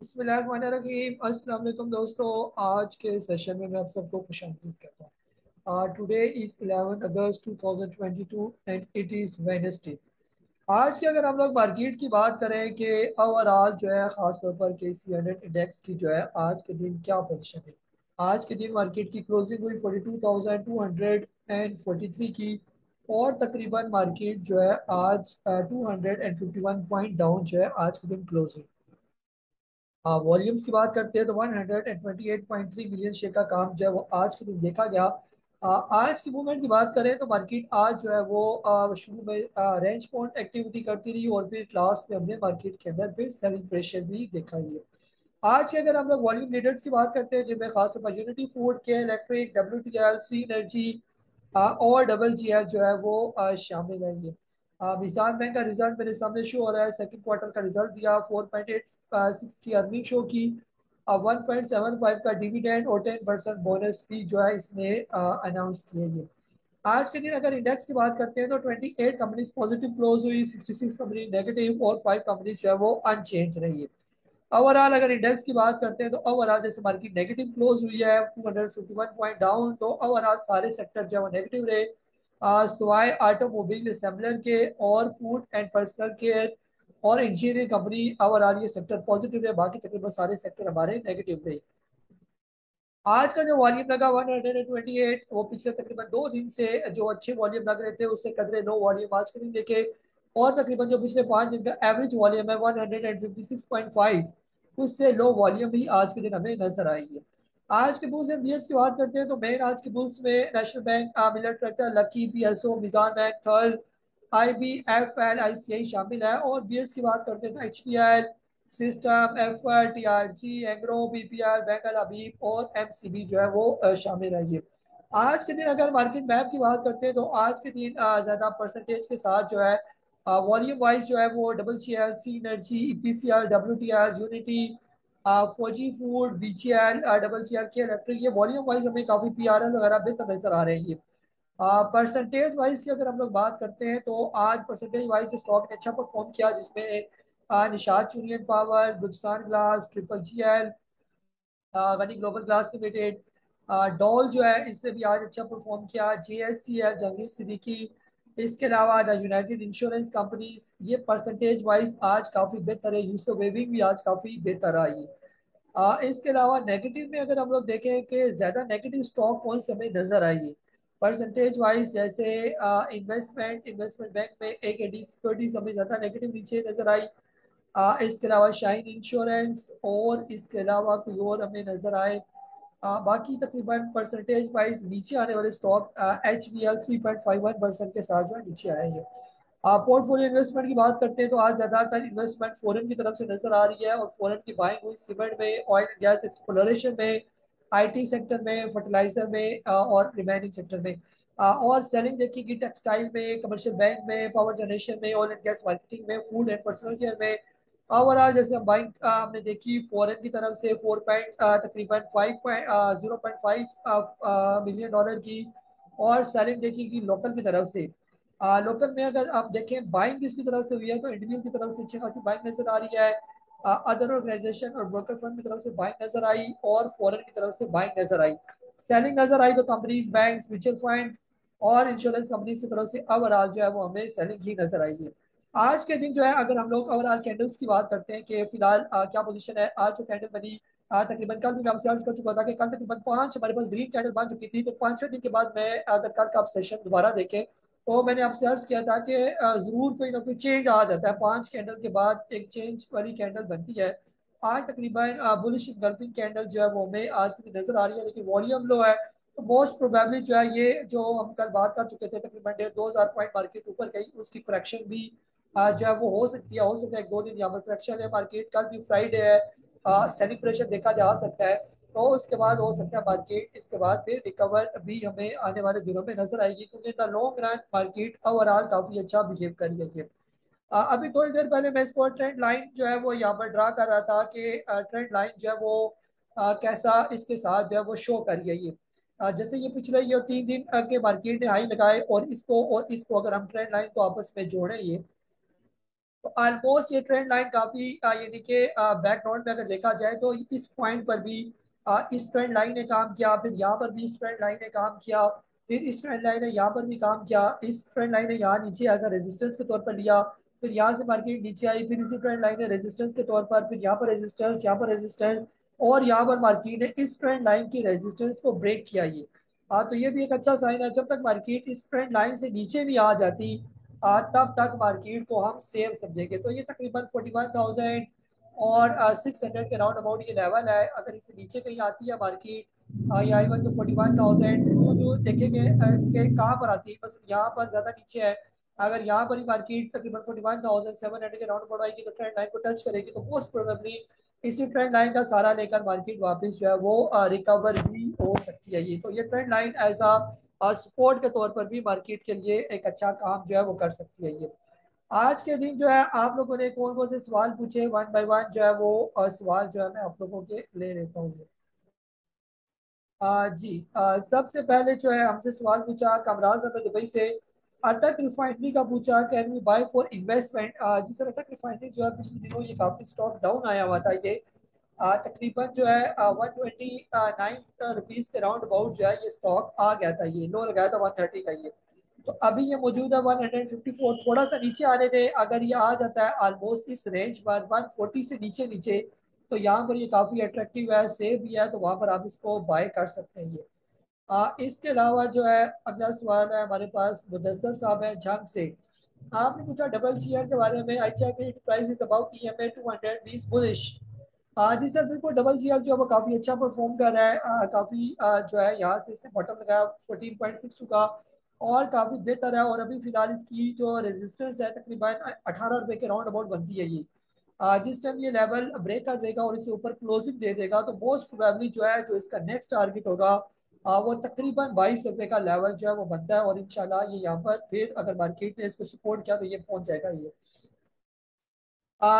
बिस्मिल्लाहिर्रहमानिर्रहीम। अस्सलाम वालेकुम दोस्तों, आज के सेशन में मैं आप सबको खुशामदीद कहता हूँ। Today is 11 August 2022 and it is Wednesday. आज की अगर हम लोग मार्केट की बात करें कि ओवरऑल जो है ख़ास तौर पर KC 100 इंडेक्स की जो है आज के दिन क्या पोजीशन है। आज के दिन मार्केट की क्लोजिंग हुई 42,243 की, और तकरीबन मार्केट जो है आज 251 पॉइंट डाउन जो है आज के दिन क्लोज हुई। वॉल्यूम्स की बात करते हैं तो 128.3 मिलियन शेयर का काम जो है वो आज के दिन देखा गया। आज की मूवमेंट की बात करें तो मार्केट आज जो है वो शुरू में रेंज बाउंड एक्टिविटी करती रही, और फिर लास्ट में हमने मार्केट के अंदर फिर सेलिंग प्रेशर भी देखा ही है। आज के अगर हम लोग वॉल्यूम लीडर्स की बात करते हैं जिनमें खासतौर पर यूनिटी फूड के इलेक्ट्रिक WTL सी एनर्जी और WGL जो है वो शामिल है ये। मिसाल बैंक का रिजल्ट मेरे सामने शो हो रहा है। सेकंड क्वार्टर का रिजल्ट दिया, 4.86 की अर्निंग शो की, 1.75 का डिविडेंड और 10% बोनस भी जो है इसने अनाउंस किए ये। आज के दिन अगर इंडेक्स की बात करते हैं तो 28 कंपनीज पॉजिटिव क्लोज हुई, 66 कंपनी नेगेटिव और 5 कंपनीज जो है वो अनचेंज रही है। ओवरऑल अगर इंडेक्स की बात करते हैं तो ओवरऑल जैसे मार्केट नेगेटिव क्लोज हुई है 251 पॉइंट डाउन, तो ओवरऑल सारे सेक्टर जो है वो नेगेटिव रहे, सिवाय ऑटोमोबाइल असेंबलर के और फूड एंड पर्सनल केयर और इंजीनियरिंग कंपनी। ओवरऑल ये सेक्टर पॉजिटिव रहे, बाकी तकरीबन सारे सेक्टर हमारे नेगेटिव रहे। आज का जो वॉल्यूम लगा 128, वो पिछले तकरीबन 2 दिन से जो अच्छे वॉल्यूम लग रहे थे उससे कदरे लो वॉल्यूम आज के दिन देखे, और तकरीबन जो पिछले 5 दिन का एवरेज वॉल्यूम है 156.5, उससे लो वॉल्यूम भी आज के दिन हमें नजर आई है। आज के बुल्स एंड बियर्स की बात करते हैं तो मेन आज के बुल्स में National Bank, Millat tractor, Lucky, PSO, Meezan bank, थर्ल, IBFL, ICI शामिल है। और बियर्स की बात करते हैं तो HPL, सिस्टम, एफर, TRG, agro, BPR, banker Habib और MCB जो है वो शामिल है ये। आज के दिन अगर मार्केट मैप की बात करते हैं तो आज के दिन ज्यादा परसेंटेज के साथ जो है वॉल्यूम वाइज जो है वो WCL, सी एनर्जी, EPCL, WTL, यूनिटी, फौजी फूड, BCL, WCL के इलेक्ट्रिक, ये वॉल्यूम वाइज हमें काफी PRL वगैरह बेहतर नजर आ रहे हैं ये। परसेंटेज वाइज की अगर हम लोग बात करते हैं तो आज परसेंटेज वाइज जो स्टॉक ने अच्छा परफॉर्म किया, जिसमें Nishat union power, Gulistan glass, GGL, Ghani global glass limited, डॉल जो है इसने भी आज अच्छा परफॉर्म किया, JSC है, जहांगीर सिद्दीकी, इसके अलावा यूनाइटेड इंश्योरेंस कंपनीज, ये परसेंटेज वाइज आज काफी बेहतर है। यूसुफ वेविंग भी आज काफी बेहतर आई है। इसके अलावा नेगेटिव में अगर हम लोग देखें कि ज्यादा नेगेटिव स्टॉक कौन से हमें नजर आई है परसेंटेज वाइज, जैसे इन्वेस्टमेंट इन्वेस्टमेंट बैंक में एक एडी सिक्योरिटीज हमें ज्यादा नेगेटिव नीचे नजर आई। इसके अलावा शाइन इंश्योरेंस, और इसके अलावा कोई और हमें नजर आए। बाकी तकरीबन परसेंटेज वाइज नीचे आने वाले स्टॉक HBL 3.51% के साथ जो है नीचे आए हैं। पोर्टफोलियो इन्वेस्टमेंट की बात करते हैं तो आज ज्यादातर इन्वेस्टमेंट फॉरेन की तरफ से नजर आ रही है, और फॉरेन की बाइंग हुई सीमेंट में, ऑयल एंड गैस एक्सप्लोरेशन में, IT सेक्टर में, फर्टिलाइजर में और रिमाइनिंग सेक्टर में। और सेलिंग देखिएगी टेक्सटाइल में, कमर्शियल बैंक में, पावर जनरेशन में, ऑयल एंड गैस मार्केटिंग में, फूड एंड पर्सनल केयर में। ओवरऑल जैसे हम बाइंग हमने देखी फॉरेन की तरफ से 4 पॉइंट तकरीबन 0.5 मिलियन डॉलर की, और सेलिंग देखिएगी लोकल की तरफ से। लोकल में अगर आप देखें बाइंग किसकी तरफ से हुई है तो इंडिविजुअल की तरफ से अच्छी खासी बाइंग नजर आ रही है, अदर ऑर्गेनाइजेशन और ब्रोकर फर्म की तरफ से बाइंग नजर आई, और फॉरेन की तरफ से बाइंग नजर आई। सेलिंग नजर आई तो कंपनीज, बैंक, म्यूचुअल फंड और इंश्योरेंस कंपनीज की तरफ से ओवरऑल जो है वो हमें सेलिंग ही नजर आई है। आज के दिन जो है अगर हम लोग ओवरऑल कैंडल्स की बात करते हैं कि फिलहाल क्या पोजीशन है, आज जो कैंडल बनी, तकरीबन कल भी मैं आपसे अर्ज कर चुका था कि कल तकरीबन 5 हमारे पास ग्रीन कैंडल बन चुकी थी, तो 5वें दिन के बाद मैं अगर कल का आप सेशन दोबारा देखें तो मैंने आपसे अर्ज किया था कि जरूर कोई ना कोई चेंज आ जाता है, 5 कैंडल के बाद एक चेंज वाली कैंडल बनती है। आज तकरीबन बुलिश इंगल्फिंग कैंडल जो है वो हमें आज की नजर आ रही है, लेकिन वॉल्यूम लो है, तो मोस्ट प्रोबेबली जो है ये जो हम कल बात कर चुके थे तकरीबन 1,500 पॉइंट मार्केट ऊपर गई, उसकी करेक्शन भी जो है वो हो सकती है, हो सकता है 1-2 दिन यहाँ पर करेक्शन है। मार्केट कल भी फ्राइडे है, सेलिंग प्रेशर देखा जा सकता है, तो उसके बाद हो सकता है मार्केट इसके बाद फिर रिकवर भी हमें आने वाले दिनों में नजर आएगी, क्योंकि the long run market overall काफी अच्छा बिहेव कर रही है। अभी थोड़ी देर पहले मैं इसको ट्रेंड लाइन जो है वो यहाँ पर ड्रा कर रहा था कि ट्रेंड लाइन जो है वो कैसा इसके साथ जो है वो शो कर रही है ये। जैसे ये पिछले ये 3 दिन के मार्केट ने हाई लगाए, और इसको अगर हम ट्रेंड लाइन को आपस में जोड़े ये, तो ऑलमोस्ट ये ट्रेंड लाइन काफी यानी कि बैकग्राउंड में अगर देखा जाए तो इस पॉइंट पर भी इस ट्रेंड लाइन ने काम किया, फिर यहाँ पर भी इस ट्रेंड लाइन ने काम किया, फिर इस ट्रेंड लाइन ने यहाँ पर भी काम किया, इस ट्रेंड लाइन ने यहाँ नीचे एज अ रेजिस्टेंस के तौर पर लिया, फिर यहाँ से मार्केट नीचे आई, फिर इसी ट्रेंड लाइन ने रेजिस्टेंस के तौर पर, फिर यहाँ पर रेजिस्टेंस, यहाँ पर रेजिस्टेंस, और यहाँ पर मार्केट ने इस ट्रेंड लाइन की रेजिस्टेंस को ब्रेक किया ये। तो ये भी एक अच्छा साइन है। जब तक मार्केट इस ट्रेंड लाइन से नीचे भी आ जाती तब तक मार्केट को हम सेफ समझेंगे। तो ये तकरीबन 41,000 और 600 के राउंड अबाउट ये लेवल है। अगर इससे नीचे कहीं आती है मार्केट या इवन जो 41,000 जो देखेंगे कि कहाँ पर आती है, बस यहाँ पर ज़्यादा नीचे है। अगर यहाँ पर ही मार्केट तकरीबन 41,700 के राउंड अबाउट आएगी तो ट्रेंड लाइन को टच करेगी, तो मोस्ट प्रोबेबली इसी ट्रेंड लाइन का सहारा लेकर मार्केट वापस जो है वो रिकवर भी हो सकती है। ये तो ये ट्रेंड लाइन ऐसा और सपोर्ट के तौर पर भी मार्केट के लिए एक अच्छा काम जो है वो कर सकती है ये। आज के दिन जो है आप लोगों ने कौन कौन से सवाल पूछे, वन बाय वन जो है वो सवाल जो है मैं आप लोगों के ले लेता हूँ ये। जी सबसे पहले जो है हमसे सवाल पूछा कमराज अहमद दुबई से, अटक रिफाइनरी का पूछा can we buy for investment. जिस तरह अटक रिफाइनरी जो है पिछले दिनों ये काफी स्टॉक डाउन आया हुआ था, ये तकरीबन जो है 129 रुपीज के राउंड अबाउट जो है ये स्टॉक आ गया था, ये लो लगाया था 130 का ये। तो अभी ये मौजूद है 154, थोड़ा सा नीचे आने दे, अगर ये आ जाता है ऑलमोस्ट इस रेंज पर 140 से नीचे नीचे, तो यहाँ पर ये काफी अट्रैक्टिव है, सेफ भी है, तो वहां पर आप इसको बाय कर सकते हैं ये। इसके अलावा जो है अगला सवाल है हमारे पास मुदस्सर साहब है झंग से। आपने पूछा डबल शेयर के बारे में, I check it price is about EMA 200 means bullish. जी सर बिल्कुल, डबल जीएल जो है वो काफी अच्छा परफॉर्म कर रहा है, काफी जो है यहाँ से इसने बॉटम लगाया 14.62 का, और काफी बेहतर है। और अभी फिलहाल इसकी जो रेजिस्टेंस है तकरीबन 18 रुपए के राउंड अबाउट बनती है ये। जिस टाइम ये लेवल ब्रेक कर देगा और इससे ऊपर क्लोजिंग दे देगा तो मोस्ट प्रोबेबली जो है जो इसका नेक्स्ट टारगेट होगा वो तकरीबन 22 रुपए का लेवल जो है वो बनता है, और इंशाल्लाह ये यहाँ पर फिर अगर मार्केट ने इसको सपोर्ट किया तो ये पहुंच जाएगा ये।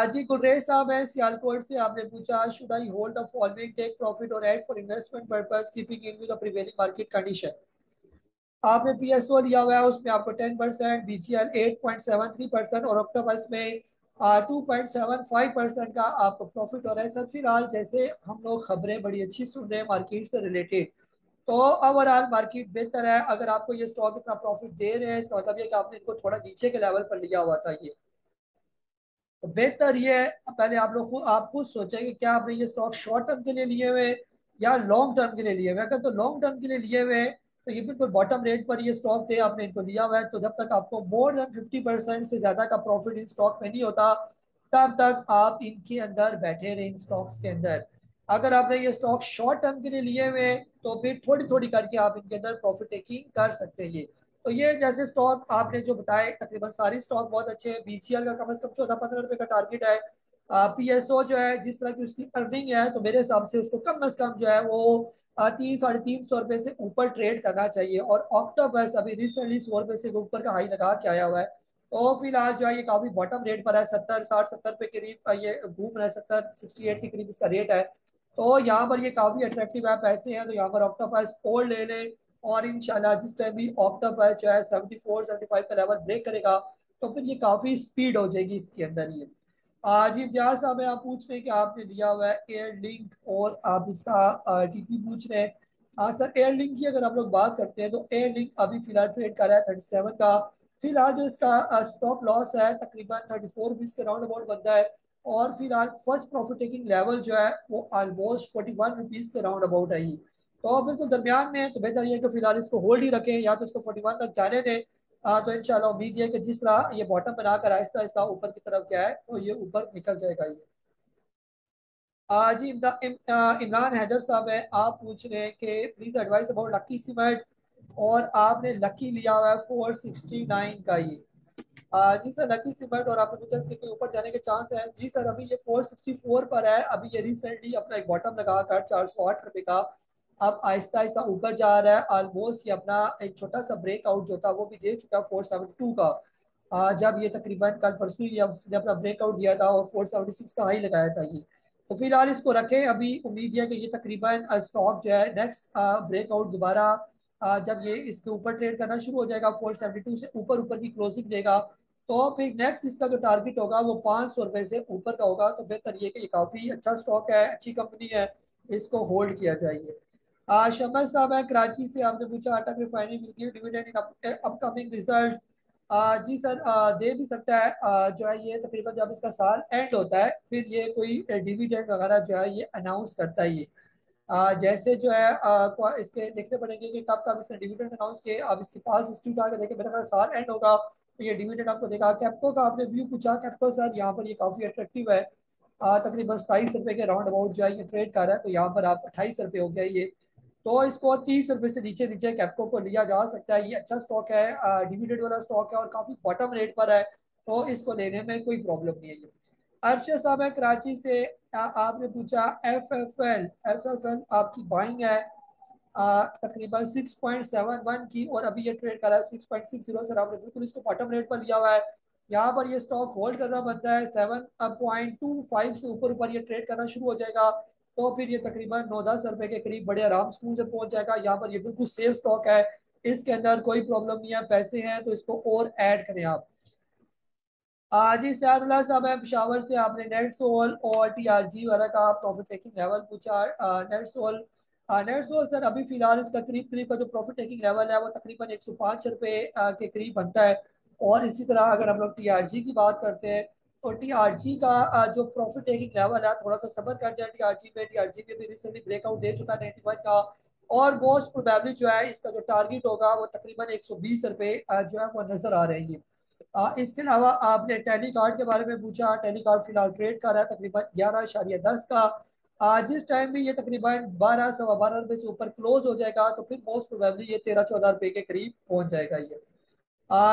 जी गुलरेज साहब है सियालकोट से, आपने पूछा should I hold the following take profit और add for investment purpose keeping in with the prevailing market condition. आपने पीएसओ लिया हुआ है उसमें आपको 10%, बीजीएल 8.73% और ऑक्टोपस में 2.75% का आपको प्रॉफिट हो रहा है। सर फिलहाल जैसे हम लोग खबरें बड़ी अच्छी सुन रहे हैं मार्केट से रिलेटेड, तो ओवरऑल मार्केट बेहतर है। अगर आपको ये स्टॉक इतना प्रॉफिट दे रहे हैं इसका मतलब ये कि आपने इनको थोड़ा नीचे के लेवल पर लिया हुआ था ये। तो बेहतर ये है पहले आप खुद सोचें कि क्या आपने ये स्टॉक शॉर्ट टर्म के लिए लिए हुए या लॉन्ग टर्म के लिए लिए हुए। अगर तो लॉन्ग टर्म के लिए लिए हुए तो ये बिल्कुल बॉटम रेट पर ये स्टॉक थे, आपने इनको लिया हुआ है, तो जब तक आपको मोर देन 50% से ज्यादा का प्रॉफिट इन स्टॉक में नहीं होता तब तक आप इनके अंदर बैठे रहे इन स्टॉक्स के अंदर। अगर आपने ये स्टॉक शॉर्ट टर्म के लिए लिए हुए तो फिर थोड़ी थोड़ी करके आप इनके अंदर प्रॉफिट टेकिंग कर सकते हैं ये। तो ये जैसे स्टॉक आपने जो बताए तकरीबन सारी स्टॉक बहुत अच्छे हैं। बीसीएल का कम से कम 14-15 रुपए का टारगेट है। पीएसओ जो है जिस तरह की उसकी अर्निंग है तो मेरे हिसाब से उसको कम से कम जो है वो 300-350 रुपए से ऊपर ट्रेड करना चाहिए। और ऑक्टोपस अभी रिसेंटली 100 रुपए से ऊपर का हाई लगा के आया हुआ है, तो फिलहाल जो है ये काफी बॉटम रेट पर है, 70-60-70 रुपए के करीब ये घूम रहा है, 70-68 के करीब इसका रेट है। तो यहाँ पर ये काफी अट्रैक्टिव है, पैसे हैं तो यहाँ पर ऑक्टोपस होल्ड ले लें। और इंशाल्लाह जिस टाइम भी ऑक्टोपस जो है 74-75 का लेवल ब्रेक करेगा तो फिर ये काफी स्पीड हो जाएगी इसके अंदर ये। आज इम्तियाज साहब है, आप पूछ रहे हैं कि आपने लिया हुआ है एयर लिंक और आप इसका टीपी पूछ रहे हैं। हाँ सर, एयर लिंक की अगर आप लोग बात करते हैं तो एयर लिंक अभी फिलहाल ट्रेड कर रहा है 37 का। फिलहाल जो इसका स्टॉप लॉस है तकरीबन 34 रुपीज के राउंड अबाउट बनता है। और फिलहाल फर्स्ट प्रॉफिट टेकिंग लेवल जो है वो ऑलमोस्ट 41 रुपीज के राउंड अबाउट है ये। तो बिल्कुल दरमियान में है, तो बेहतर ये है कि फिलहाल इसको होल्ड ही रखें या तो इसको 41 तक जाने दें। तो इंशाल्लाह उम्मीद है कि जिस तरह ये बॉटम बनाकर आहिस्ता आहिस्ता ऊपर की तरफ गया है तो ये ऊपर निकल जाएगा ये। जी इमरान हैदर साहब है, आप पूछ रहे हैं कि please advice about lucky cement, और आपने लकी लिया हुआ है 469 का ये। जी सर लकी सीमेंट, और आपने पूछा इसके कोई ऊपर जाने के चांस है। जी सर अभी ये 464 पर है, अभी ये रिसेंटली अपना एक बॉटम लगाकर 408 रुपए का अब आहिस्ता आहिस्ता ऊपर जा रहा है। ऑलमोस्ट ये अपना एक छोटा सा ब्रेकआउट जो था वो भी दे चुका है 472 का। जब ये तकरीबन कल परसों ही उसने अपना ब्रेकआउट दिया था और 476 का हाई लगाया था ये। तो फिलहाल इसको रखें, अभी उम्मीद है कि ये तकरीबन स्टॉक जो है नेक्स्ट ब्रेकआउट दोबारा जब ये इसके ऊपर ट्रेड करना शुरू हो जाएगा 472 से ऊपर ऊपर की क्लोजिंग देगा तो फिर नेक्स्ट इसका जो टारगेट होगा वो 500 रुपये से ऊपर का होगा। तो बेहतर ये कि ये काफ़ी अच्छा स्टॉक है, अच्छी कंपनी है, इसको होल्ड किया जाइए। शमस साहब है कराची से, आपने पूछा Attock refinery will give dividend in upcoming result. जी सर, दे भी सकता है। जो है ये तकरीबन जब इसका साल एंड होता है फिर ये कोई डिविडेंड वगैरह जो है ये अनाउंस करता है ये। जैसे जो है इसके देखने पड़ेंगे कि कब कब इसने डिविडेंड अनाउंस किए। अब इसके पास हिस्ट्री उठा के देखे, मेरा ख्याल साल एंड होगा तो ये डिविडेंड आपको देखा। कैप्को का आपने व्यू पूछा, कैप्को सर यहाँ पर ये काफी अट्रैक्टिव है। तकरीबन 27 रुपए के राउंड अबाउट जो है ये ट्रेड कर रहा है, तो यहाँ पर आप 28 रुपए हो गया ये। तो इसको 30 रुपए से नीचे नीचे कैप्को को लिया जा सकता है। ये अच्छा स्टॉक है, डिविडेंड वाला स्टॉक है और काफी बॉटम रेट पर है, तो इसको लेने में कोई प्रॉब्लम नहीं है ये। अरशद साहब है कराची से, आपने पूछा एफ एफ एल आपकी बाइंग है तकरीबन 6.71 की, और अभी ये ट्रेड कर रहा है 6.60। सर आपने बिल्कुल इसको बॉटम रेट पर लिया हुआ है। यहाँ पर ये स्टॉक होल्ड करना बनता है, 7.25 से ऊपर ऊपर ये ट्रेड करना शुरू हो जाएगा तो फिर ये तकरीबन 9-10 रुपए के करीब बड़े आराम स्कूल से पहुंच जाएगा। यहाँ पर ये बिल्कुल सेफ स्टॉक है, इसके अंदर कोई प्रॉब्लम नहीं है, पैसे हैं तो इसको और ऐड करें आप। जी सैदुल्ला साहब है पिशावर से, आपने नेट सोल और टीआरजी वाला का प्रॉफिट टेकिंग लेवल पूछा। नेट सोल सर अभी फिलहाल इसका करीब करीब का जो प्रॉफिट टेकिंग लेवल है वो तकरीबन 105 रुपए के करीब बनता है। और इसी तरह अगर हम लोग टीआरजी की बात करते हैं तो टीआरजी का जो प्रॉफिट टेकिंग लेवल है, थोड़ा सा सब्र कर जाए टीआरजी पे भी रिसेंटली ब्रेकआउट दे चुका है 91 का। और मोस्ट प्रोबेबली जो है इसका जो टारगेट होगा वो तकरीबन 120 रुपए जो है वो नजर आ रहे हैं। इसके अलावा आपने टेली कार्ड के बारे में पूछा। टेली कार्ड फिलहाल ट्रेड कर रहा है तकरीबन 11.10 का। जिस टाइम भी ये तकरीबन 12 सवा 12 रुपए से ऊपर क्लोज हो जाएगा तो फिर मोस्ट प्रोबेबली ये 13-14 रुपए के करीब पहुंच जाएगा ये।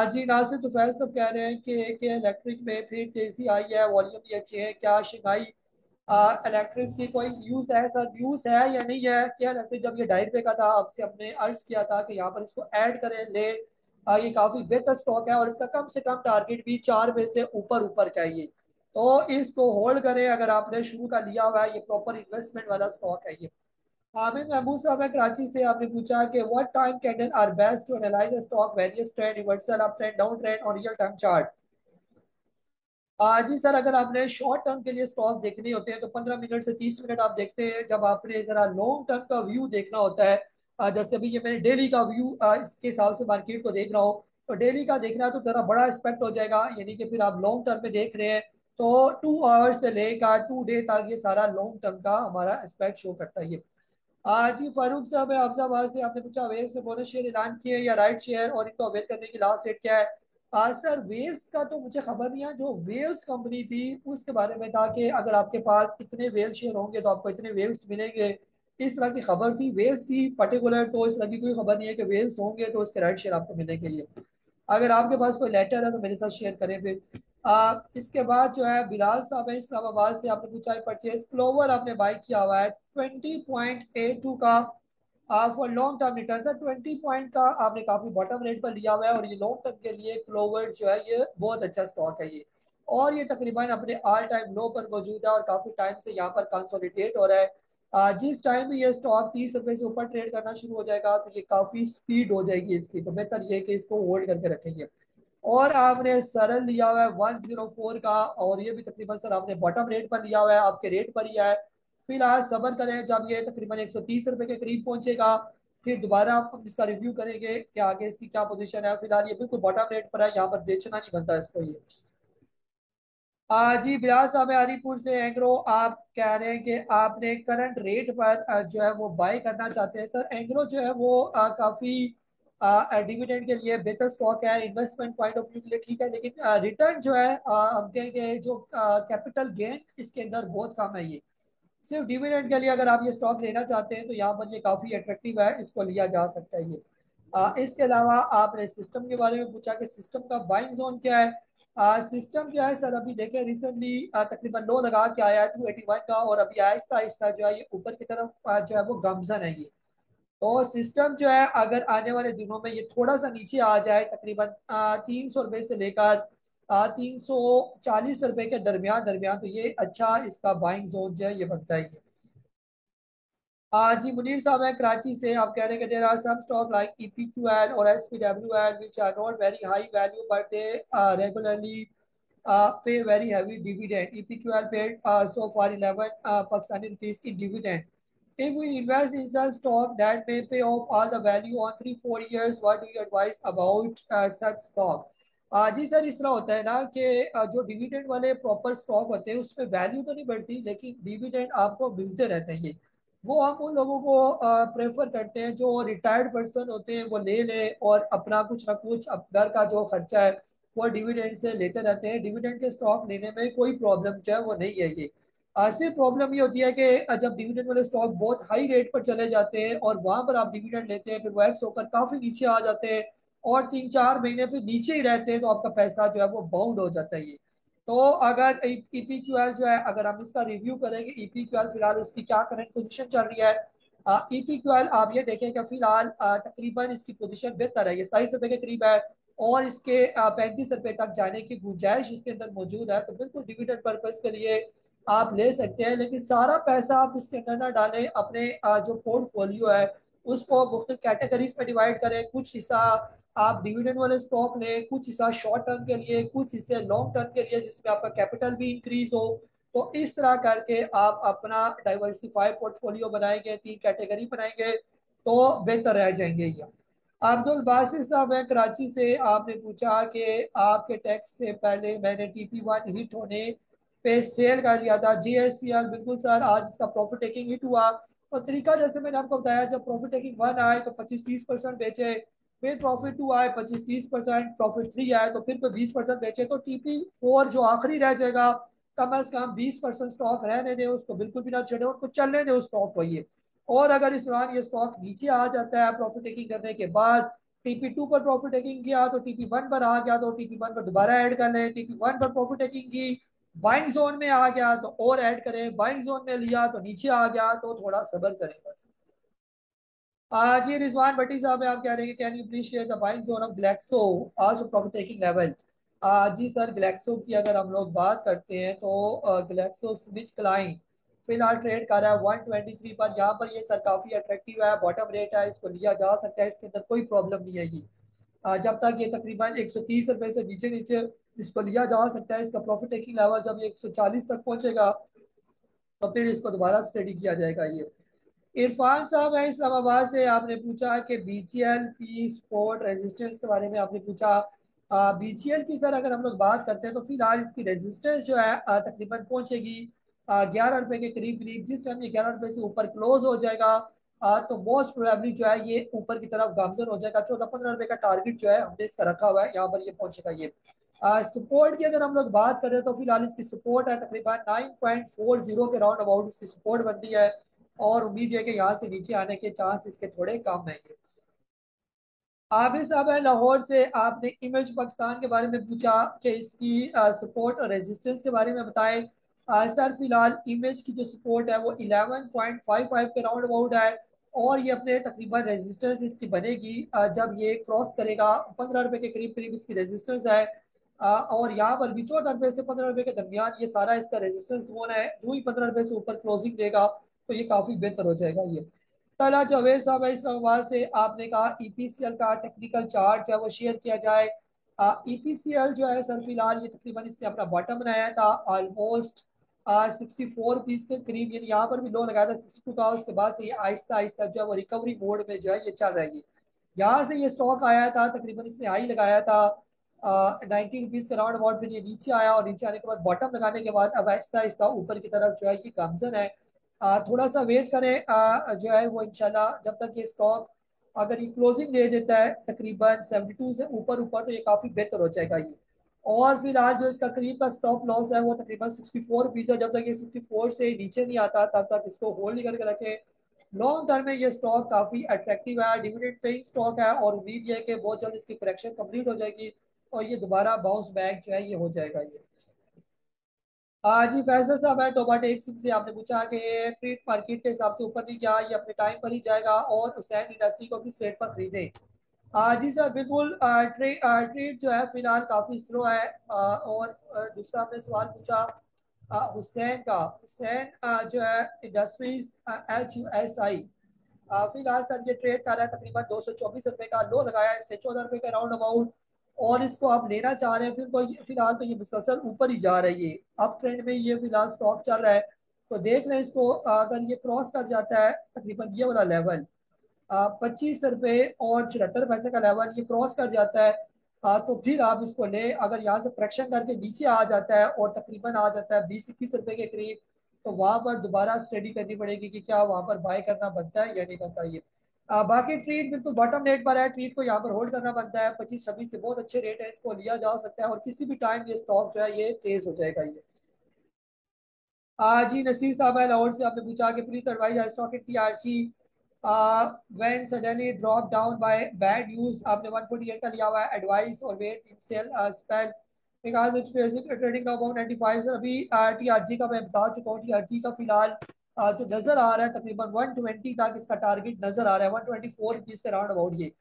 जी नासिर तुफैल सब कह रहे हैं कि इलेक्ट्रिक में फिर तेजी आई है, वॉल्यूम भी अच्छे है, क्या शंघाई इलेक्ट्रिक की कोई न्यूज है? सर न्यूज है या नहीं है क्या? इलेक्ट्रिक जब ये 2.5 रुपए का था आपसे हमने अर्ज किया था कि यहाँ पर इसको ऐड करें ले। ये काफी बेहतर स्टॉक है और इसका कम से कम टारगेट भी 4 रुपए से ऊपर ऊपर का है ये। तो इसको होल्ड करें अगर आपने शुरू का लिया हुआ है, ये प्रॉपर इन्वेस्टमेंट वाला स्टॉक है ये। हामिद महमूद साहब है कराची से, आपने पूछा कि what time candle are best to analyse the stock various trend, reversal up trend, down trend और रियल टाइम चार्ट। जी सर, अगर आपने शॉर्ट टर्म के लिए स्टॉक देखने होते हैं तो 15 मिनट से 30 मिनट आप देखते हैं। जब आपने जरा लॉन्ग टर्म का व्यू देखना होता है, जैसे अभी ये मैंने डेली का व्यू इसके हिसाब से मार्केट को देख रहा हूँ, तो डेली का देखना है तो जरा बड़ा एक्सपेक्ट हो जाएगा, यानी कि फिर आप लॉन्ग टर्म में देख रहे हैं तो 2 आवर्स से लेकर 2 डे तक ये सारा लॉन्ग टर्म का हमारा एक्सपेक्ट शो करता है ये। जी फारूक साहब है अफजाबाद से, आपने पूछा वेव्स ने बोनस शेयर ऐलान किए या राइट शेयर और इनको अवेल करने की लास्ट डेट क्या है? सर वेव्स का तो मुझे खबर नहीं है। जो वेव्स कंपनी थी उसके बारे में था कि अगर आपके पास इतने वेव शेयर होंगे तो आपको इतने वेव्स मिलेंगे, इस तरह की खबर थी। वेव्स की पर्टिकुलर तो इस तरह की कोई खबर नहीं है कि वेव्स होंगे तो उसके राइट शेयर आपको मिलेंगे ये। अगर आपके पास कोई लेटर है तो मेरे साथ शेयर करें फिर। इसके बाद जो है बिलाल साहब है इस्लामाबाद से, आपने पूछा है परचेज क्लोवर आपने बाई किया हुआ है 20.82 का for long term return. Sir 20 point का आपने काफी बॉटम रेट पर लिया हुआ है और ये लॉन्ग टर्म के लिए क्लोवर जो है ये बहुत अच्छा स्टॉक है ये। और ये तकरीबन अपने ऑल टाइम लो पर मौजूद है और काफी टाइम से यहाँ पर कंसोलिडेट हो रहा है। जिस टाइम भी ये स्टॉक 30 रुपए से ऊपर ट्रेड करना शुरू हो जाएगा तो ये काफी स्पीड हो जाएगी इसकी, तो बेहतर ये है कि इसको होल्ड करके रखेंगे। और आपने सरल लिया हुआ है 104 का, और ये भी तकरीबन सर आपने बॉटम रेट पर लिया हुआ है, आपके रेट पर ही है। फिलहाल सबर करें, जब ये तकरीबन 130 रुपए के करीब पहुंचेगा फिर दोबारा हम इसका रिव्यू करेंगे कि आगे इसकी क्या पोजीशन है। फिलहाल ये बिल्कुल बॉटम रेट पर है, यहाँ पर बेचना नहीं बनता इसको ये। जी बिलाल साहब है हरीपुर से एंग्रो, आप कह रहे हैं कि आपने करंट रेट पर जो है वो बाय करना चाहते हैं। सर एंग्रो जो है वो काफी डिविडेंड के लिए बेहतर स्टॉक है, इन्वेस्टमेंट पॉइंट ऑफ व्यू के लिए ठीक है, लेकिन रिटर्न जो है हम कहेंगे जो कैपिटल गेन इसके अंदर बहुत कम है ये। सिर्फ डिविडेंड के लिए अगर आप ये स्टॉक लेना चाहते हैं तो यहाँ पर ये काफी अट्रैक्टिव है, इसको लिया जा सकता है ये। इसके अलावा आपने सिस्टम के बारे में पूछा कि सिस्टम का बाइंग जोन क्या है। सिस्टम जो है सर अभी देखें रिसेंटली तकरीबन लो लगा के आया है 281 का, और अभी आहिस्ता आहिस्ता जो है ये ऊपर की तरफ जो है वो गामजन है ये। तो सिस्टम जो है अगर आने वाले दिनों में ये थोड़ा सा नीचे आ जाए तकरीबन 300 रुपए से लेकर 340 रुपए के दरमियान दरमियान, तो ये अच्छा इसका बाइंग जोन जो है ये बनता है ये। जी मुनीर साहब है कराची से। आप कह रहे हैं कि there are some stock like EPQL और SPWL which are not very high value but they regularly pay very heavy dividend. EPQL paid so far 11 Pakistani rupees in dividend. If we invest in such stock that may pay off all the value on 3-4 years, what do you advise about such stock? जी sir, इस तरह होता है ना कि जो dividend वाले proper stock होते हैं उसमें वैल्यू तो नहीं बढ़ती, लेकिन डिविडेंड आपको मिलते रहते हैं। ये वो हम उन लोगों को प्रेफर करते हैं जो रिटायर्ड पर्सन होते हैं, वो ले लें और अपना कुछ ना कुछ घर का जो खर्चा है वो डिविडेंड से लेते रहते हैं। डिविडेंड के स्टॉक लेने में कोई प्रॉब्लम जो है वो नहीं है। ये सिर्फ प्रॉब्लम ये होती है कि जब डिविडेंड वाले स्टॉक बहुत हाई रेट पर चले जाते हैं और वहां पर आप डिविडेंड लेते हैं, फिर वो एक्स होकर काफी नीचे आ जाते हैं और 3-4 महीने फिर नीचे ही रहते हैं, तो आपका पैसा जो है वो बाउंड हो जाता है। ये तो अगर ईपीक्यूएल जो है, अगर हम इसका रिव्यू करेंगे, ईपीक्यूएल फिलहाल उसकी क्या करंट पोजीशन चल रही है। ईपीक्यूएल आप ये देखें कि फिलहाल तकरीबन इसकी पोजीशन बेहतर है, ये 27 रुपए के करीब है और इसके 35 रुपए तक जाने की गुंजाइश इसके अंदर मौजूद है। तो बिल्कुल डिविडेंड पर्पज के लिए आप ले सकते हैं, लेकिन सारा पैसा आप इसके अंदर ना डालें। अपने जो पोर्टफोलियो है उसको मुख्तलिफ कैटेगरीज में डिवाइड करें। कुछ हिस्सा आप डिविडेंड वाले स्टॉक लें, कुछ हिस्सा शॉर्ट टर्म के लिए, कुछ हिस्से लॉन्ग टर्म के लिए जिसमें आपका कैपिटल भी इंक्रीज हो। तो इस तरह करके आप अपना डाइवर्सिफाई पोर्टफोलियो बनाएंगे, 3 कैटेगरी बनाएंगे तो बेहतर रह जाएंगे। ये अब्दुल बासिर साहब है कराची से। आपने पूछा कि आपके टैक्स से पहले मैंने TP1 हिट होने पे सेल कर दिया था। GSCL बिल्कुल सर, आज इसका प्रॉफिट टेकिंग हिट हुआ। और तरीका जैसे मैंने आपको बताया, जब प्रॉफिट टेकिंग 1 आए तो 25-30% बेचे, फिर प्रॉफिट 2 आए 25-30%, प्रॉफिट 3 आए तो फिर तो 20% बेचे। तो TP4 जो आखिरी रह जाएगा, कम अज कम 20% स्टॉक रहने दें, उसको बिल्कुल भी ना छेड़े, उनको चलने दें उस स्टॉक को। ये और अगर इस दौरान ये स्टॉक नीचे आ जाता है प्रॉफिट टेकिंग करने के बाद, TP2 पर प्रॉफिट टेकिंग किया तो TP1 पर आ गया तो TP1 पर दोबारा ऐड कर लें। TP1 पर प्रॉफिट टेकिंग की, बाइंग जोन में आ गया तो और ऐड करें, बाइंग जोन में लिया तो नीचे आ गया तो थोड़ा सब्र करें बस। जी रिजवान भट्टी साहब है। आप कह रहे हैं कि can you please share the buying zone of Glaxo आज प्रॉफिट टेकिंग लेवल। जी सर, ग्लैक्सो की अगर हम लोग बात करते हैं तो ग्लैक्सो स्मिथ क्लाइन फिलहाल ट्रेड कर रहा है 123 पर। यहाँ पर ये सर काफी अट्रैक्टिव है, बॉटम रेट है, इसको लिया जा सकता है, इसके अंदर कोई प्रॉब्लम नहीं है। ये जब तक ये तकरीबन 130 रुपए से नीचे नीचे इसको लिया जा सकता है। इसका प्रॉफिट टेकिंग लेवल जब ये 140 तक पहुंचेगा तो फिर इसको दोबारा स्टडी किया जाएगा। ये इरफान साहब है इस्लामाबाद से। आपने पूछा कि BGL की सपोर्ट रेजिस्टेंस के बारे में आपने पूछा। BGL की सर अगर हम लोग बात करते हैं तो फिलहाल इसकी रेजिस्टेंस जो है तकरीबन पहुंचेगी 11 रुपए के करीब करीब। जिस टाइम ये 11 रुपए से ऊपर क्लोज हो जाएगा तो मोस्ट प्रोबेबली जो है ये ऊपर की तरफ गामजन हो जाएगा। 14-15 रुपए का टारगेट जो है हमने इसका रखा हुआ है, यहाँ पर ये पहुंचेगा। ये सपोर्ट की अगर हम लोग बात करें तो फिलहाल इसकी सपोर्ट है तकरीबन 9.40 के राउंड अबाउट इसकी सपोर्ट बनती है और उम्मीद है कि यहाँ से नीचे आने के चांस इसके थोड़े कम है। ये आबिद साहब है लाहौर से। आपने इमेज पाकिस्तान के बारे में पूछा कि इसकी सपोर्ट और रेजिस्टेंस के बारे में बताएं। सर फिलहाल इमेज की जो सपोर्ट है वो 11.55 के राउंड अबाउट है और ये अपने तकरीबन रेजिस्टेंस इसकी बनेगी जब ये क्रॉस करेगा 15 रुपए के करीब करीब इसकी रेजिस्टेंस है। और यहाँ पर भी 14 रुपए से 15 रुपए के दरमियान ये सारा इसका रेजिस्टेंस जोन है। जो ही 15 रुपए से ऊपर क्लोजिंग देगा तो ये काफी बेहतर हो जाएगा। ये तला जावेद साहब है इस्लामाबाद से। आपने कहा ईपीसीएल का टेक्निकल चार्ट जो है वो शेयर किया जाए। ईपीसीएल जो है सर फिलहाल ये तकरीबन इसने अपना बॉटम बनाया था ऑलमोस्ट 64 रुपीज के करीब, यानी यहाँ पर भी लो लगाया था 62 का। उसके बाद से ये आहिस्ता आहिस्ता जो है वो रिकवरी मोड में जो है ये चल रही है। यहाँ से ये स्टॉक आया था, तकरीबन इसने हाई लगाया था 90 रुपीज के राउंड अबाउट, फिर ये नीचे आया और नीचे आने के बाद बॉटम लगाने के बाद अब आहिस्ता आहिस्ता ऊपर की तरफ जो है ये गामजन है। थोड़ा सा वेट करें जो है वो इंशाल्लाह जब तक ये स्टॉक अगर ये क्लोजिंग दे देता है तकरीबन 72 से ऊपर ऊपर तो ये काफी बेहतर हो जाएगा। ये और फिलहाल जो इसका करीब का स्टॉप लॉस है वो तकरीबन 64 रुपीज है। जब तक ये 64 से नीचे नहीं आता तब तक इसको होल्ड नहीं करके रखें। लॉन्ग टर्म में ये स्टॉक काफी अट्रैक्टिव है, डिविडेंड पेइंग स्टॉक है और उम्मीद ये है कि बहुत जल्द इसकी करेक्शन कंप्लीट हो जाएगी और ये दोबारा बाउंस बैक जो है ये हो जाएगा। ये जी फैसल साहब है टोबाटेक से। आपने पूछा कि ट्रेड मार्केट के हिसाब से ऊपर नहीं गया, ये अपने टाइम पर ही जाएगा और हुसैन इंडस्ट्री को किस रेट पर खरीदें। जी सर बिल्कुल, ट्रेड जो है फिलहाल काफी स्लो है। और दूसरा आपने सवाल पूछा हुसैन का, हुसैन जो है इंडस्ट्रीज, HUSI। फिलहाल सर ये ट्रेड कर रहा है तकरीबन 224 रुपए का, लो लगाया है इसने 14 रुपए का राउंड अबाउट। और इसको आप लेना चाह रहे हैं फिर तो फिलहाल तो ये मुसलसल ऊपर ही जा रही है, अप ट्रेंड में ये फिलहाल स्टॉक चल रहा है। तो देख लें इसको, अगर ये क्रॉस कर जाता है तकरीबन ये वाला लेवल 25 रुपए और 74 पैसे का लेवल ये क्रॉस कर जाता है, तो फिर आप इसको ले। अगर यहाँ से करेक्शन करके नीचे आ जाता है और तकरीबन आ जाता है 20-21 रुपए के करीब, तो वहां पर दोबारा स्टडी करनी पड़ेगी कि क्या वहां पर बाय करना बनता है या नहीं बनता ये। बाकी ट्रीट बिल्कुल बॉटम रेट पर है, ट्रीट को यहाँ पर होल्ड करना बनता है। 25-26 से बहुत अच्छे रेट है, इसको लिया जा सकता है और किसी भी टाइम ये स्टॉक जो है ये तेज हो जाएगा ये। जी नसीर साहब है लाहौर से, आपने पूछा कि please advise I stock in TRG when suddenly drop down by bad news. आपने 148 का लिया हुआ है, एडवाइस और wait in sell spell because it's trading now about 95 sir. अभी TRG का मैं बता चुका हूँ, TRG का फिलहाल जो नजर आ रहा है तकरीबन 120 तक इसका टारगेट नजर आ रहा है, 124 रुपीज के राउंड अबाउट ये।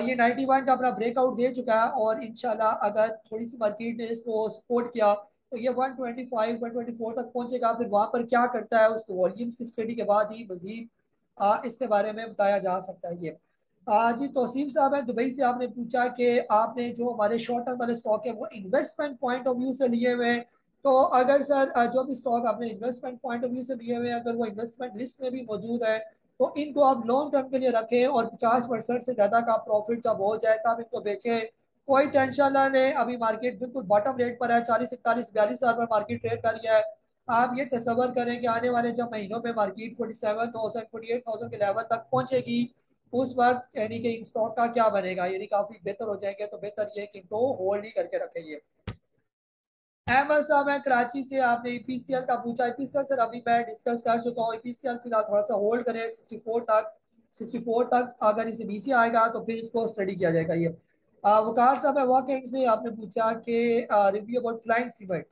ये 91 का अपना ब्रेकआउट दे चुका है और इंशाल्लाह अगर थोड़ी सी मार्केट ने इसको सपोर्ट किया तो ये 125 124 तक पहुंचेगा। फिर वहां पर क्या करता है उसको वॉल्यूम्स की स्टडी के बाद ही मजीद इसके बारे में बताया जा सकता है ये। जी तोसीम साहब है दुबई से, आपने पूछा कि आपने जो हमारे शॉर्ट टर्म वाले स्टॉक है वो इन्वेस्टमेंट पॉइंट ऑफ व्यू से लिए हुए हैं। तो अगर सर जो भी स्टॉक आपने इन्वेस्टमेंट पॉइंट ऑफ व्यू से लिए हुए हैं अगर वो इन्वेस्टमेंट लिस्ट में भी मौजूद है तो इनको आप लॉन्ग टर्म के लिए रखें और 50% से ज्यादा का प्रॉफिट जब हो जाए तब इनको बेचें। कोई टेंशन ना लें, अभी मार्केट बिल्कुल बॉटम रेट पर है, 40 41 42 हजार पर मार्केट ट्रेड कर रही है। आप ये तस्वर करें कि आने वाले जब महीनों में मार्केट 47,000 48,000 के लेवल तक पहुंचेगी उस वक्त यानी कि इन स्टॉक का क्या बनेगा, यानी काफी बेहतर हो जाएंगे। तो बेहतर ये है कि इनको होल्ड ही करके रखेंगे। अहमद साहब है कराची से, आपने ईपीसीएल का पूछा। ईपीसीएल सर अभी मैं डिस्कस कर चुका हूँ, ईपीसीएल फिलहाल थोड़ा सा होल्ड करें 64 तक। 64 तक अगर इसे नीचे आएगा तो फिर इसको स्टडी किया जाएगा ये। वकार साहब है वॉकेंड से, आपने पूछा कि रिव्यू अबाउट फ्लाइंग सीमेंट।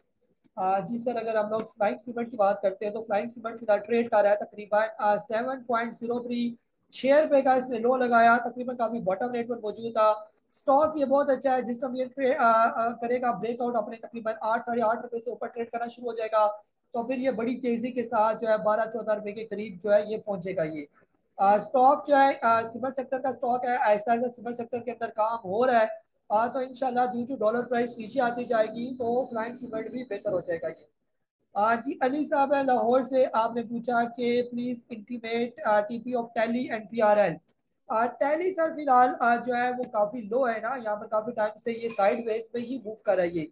जी सर, अगर हम लोग फ्लाइंग सीमेंट की बात करते हैं तो फ्लाइंग सीमेंट फिलहाल ट्रेड कर रहा है तकरीबन 7.03। 6 रुपए का इसने लो लगाया, तकरीबन काफी बॉटम रेट पर मौजूद था। स्टॉक ये बहुत अच्छा है, जिस टाइम ये करेगा ब्रेकआउट अपने तकरीबन 8 साढ़े 8 रुपए से ऊपर ट्रेड करना शुरू हो जाएगा तो फिर ये बड़ी तेजी के साथ जो है 12-14 रुपए के करीब जो है ये पहुंचेगा ये। स्टॉक जो है सीमेंट सेक्टर का स्टॉक है, आहिस्ता आहिस्ता सीमेंट सेक्टर के अंदर काम हो रहा है। तो इंशाल्लाह ड्यू टू डॉलर प्राइस नीचे आती जाएगी तो फ्लाइंग सीमेंट भी बेहतर हो जाएगा ये। जी अली साहब है लाहौर से, आपने पूछा कि please intimate TP of tally and PRL। Tally sir फिलहाल जो है वो काफी लो है ना, यहाँ पर काफी टाइम से ये साइड वेज पे ही मूव कर रही है।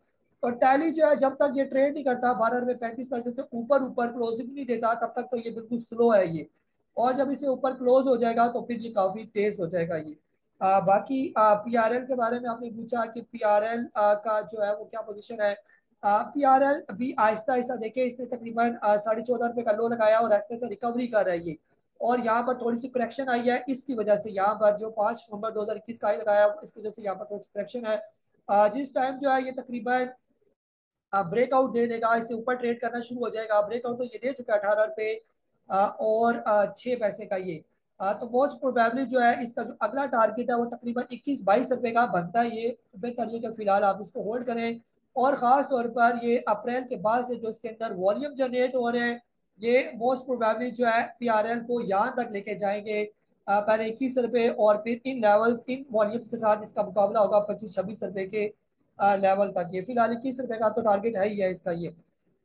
और टैली जो है जब तक ये ट्रेड नहीं करता 12 रुपए 35 पैसे से ऊपर ऊपर क्लोजिंग नहीं देता तब तक तो ये बिल्कुल स्लो है ये। और जब इसे ऊपर क्लोज हो जाएगा तो फिर ये काफी तेज हो जाएगा ये। बाकी PRL के बारे में आपने पूछा कि PRL का जो है वो क्या पोजीशन है। PRL अभी आहिस्ता आहिस्ता देखे, इससे तकरीबन 14.5 रुपए का लो लगाया और आहिस्ता आहिस्ता रिकवरी कर रही है। और यहाँ पर थोड़ी सी करेक्शन आई है इसकी वजह से, यहाँ पर जो 5 नवंबर 2021 का ही लगाया इसकी वजह से यहाँ पर थोड़ी सी करेक्शन है। जिस टाइम जो है ये तकरीबन ब्रेकआउट दे देगा, इससे ऊपर ट्रेड करना शुरू हो जाएगा। ब्रेकआउट तो ये दे चुका है 18 रुपए और 6 पैसे का ये। तो मोस्ट प्रोबेबली जो है इसका जो अगला टारगेट है वो तकरीबन 21-22 रुपए का बनता है ये। बेहतर ये कि फिलहाल आप इसको होल्ड करें। और खास तौर पर ये अप्रैल के बाद से जो इसके अंदर वॉल्यूम जनरेट हो रहे हैं ये मोस्ट प्रोबेबली जो है PRL को यहाँ तक लेके जाएंगे। पहले 21 रुपए और फिर इन लेवल्स इन वॉल्यूम्स के साथ इसका मुकाबला होगा 25-26 रुपए के लेवल तक ये। फिलहाल 21 रुपए का तो टारगेट है ही है इसका ये।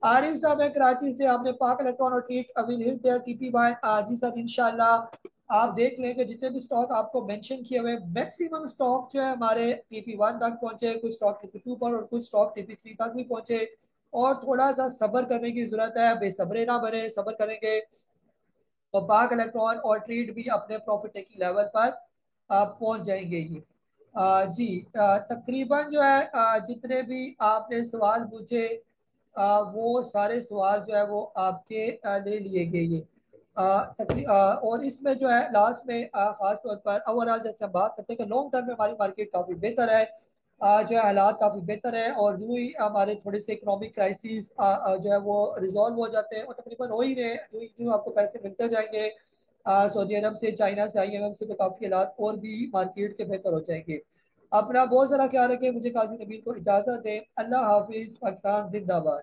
आरिफ साहब है कराची से, आपने पाक इलेक्ट्रॉन और ट्रीट अभी हिट देयर TP बाय। जी सर इंशाल्लाह आप देख लेंगे जितने भी स्टॉक आपको मेंशन किए हुए मैक्सिमम स्टॉक जो है हमारे TP1 तक पहुंचे, कुछ स्टॉक TP2 पर और कुछ स्टॉक TP3 तक भी पहुंचे। और थोड़ा सा सब्र करने की जरूरत है, बेसब्रे ना बने, सब्र करेंगे तो पाक इलेक्ट्रॉन और ट्रीट भी अपने प्रॉफिट टेकिंग लेवल पर पहुंच जाएंगे ये। जी तकरीबन जो है जितने भी आपने सवाल पूछे वो सारे सवाल जो है वो आपके ले लिए गए ये। और इसमें जो है लास्ट में खास तौर पर ओवरऑल जैसे हम बात करते हैं कि लॉन्ग टर्म में हमारी मार्केट काफ़ी बेहतर है, जो है हालात काफ़ी बेहतर है। और जो ही हमारे थोड़े से इकोनॉमिक क्राइसिस जो है वो रिजॉल्व हो जाते हैं और तकरीबन हो ही रहे हैं, जो जो आपको पैसे मिलते जाएंगे सऊदी अरब से, चाइना से, IMF से, तो काफ़ी हालात और भी मार्केट के बेहतर हो जाएंगे। अपना बहुत सारा ख्याल रखें, मुझे काजी नबील को इजाज़त दें। अल्लाह हाफिज़, पाकिस्तान जिंदाबाद।